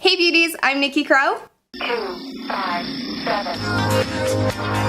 Hey beauties, I'm Nikki Crow. 257.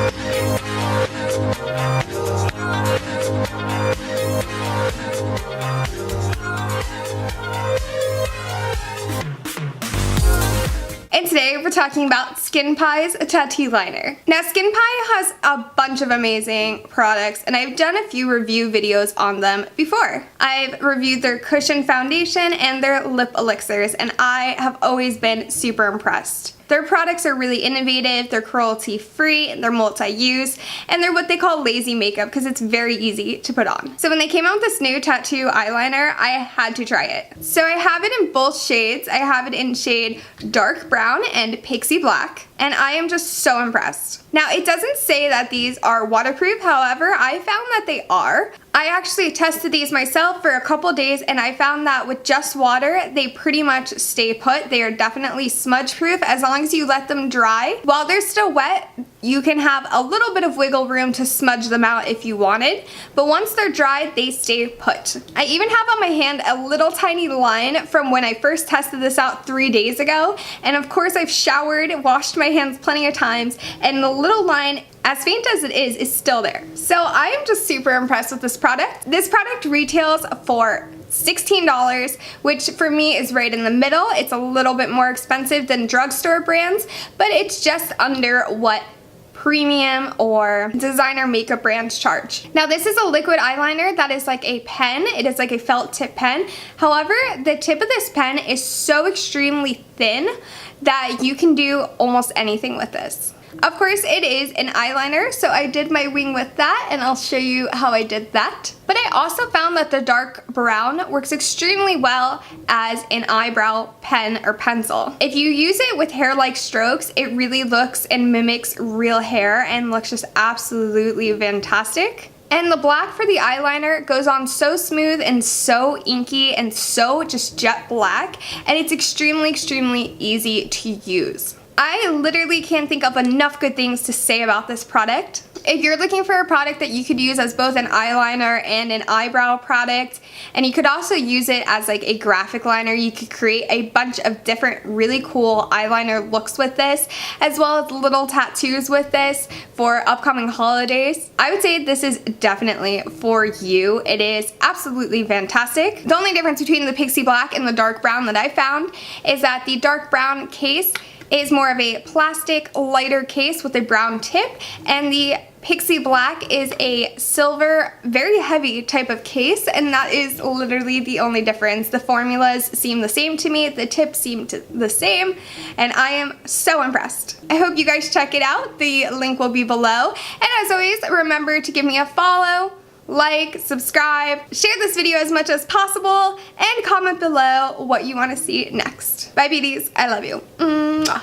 And today we're talking about SkinPi's tattoo liner. Now SkinPi has a bunch of amazing products and I've done a few review videos on them before. I've reviewed their cushion foundation and their lip elixirs and I have always been super impressed. Their products are really innovative, they're cruelty-free, they're multi-use, and they're what they call lazy makeup because it's very easy to put on. So when they came out with this new tattoo eyeliner, I had to try it. So I have it in both shades. I have it in shade dark brown and Pixy black, and I am just so impressed. Now it doesn't say that these are waterproof, however, I found that they are. I actually tested these myself for a couple days and I found that with just water, they pretty much stay put. They are definitely smudge proof as long as you let them dry. While they're still wet, you can have a little bit of wiggle room to smudge them out if you wanted, but once they're dry, they stay put. I even have on my hand a little tiny line from when I first tested this out 3 days ago, and of course I've showered, washed my hands plenty of times, and the little line, as faint as it is still there. So I am just super impressed with this product. This product retails for $16, which for me is right in the middle. It's a little bit more expensive than drugstore brands, but it's just under what premium or designer makeup brands charge. Now this is a liquid eyeliner that is like a pen. It is like a felt tip pen. However, the tip of this pen is so extremely thin that you can do almost anything with this. Of course, it is an eyeliner, so I did my wing with that, and I'll show you how I did that. But I also found that the dark brown works extremely well as an eyebrow pen or pencil. If you use it with hair-like strokes, it really looks and mimics real hair and looks just absolutely fantastic. And the black for the eyeliner goes on so smooth and so inky and so just jet black, and it's extremely, extremely easy to use. I literally can't think of enough good things to say about this product. If you're looking for a product that you could use as both an eyeliner and an eyebrow product, and you could also use it as like a graphic liner, you could create a bunch of different really cool eyeliner looks with this, as well as little tattoos with this for upcoming holidays. I would say this is definitely for you. It is absolutely fantastic. The only difference between the Pixy Black and the dark brown that I found is that the dark brown case is more of a plastic lighter case with a brown tip, and the Pixy Black is a silver, very heavy type of case, and that is literally the only difference. The formulas seem the same to me, the tips seem the same, and I am so impressed. I hope you guys check it out. The link will be below, and as always, remember to give me a follow, like, subscribe, share this video as much as possible, and comment below what you want to see next. Bye beauties, I love you. Mwah.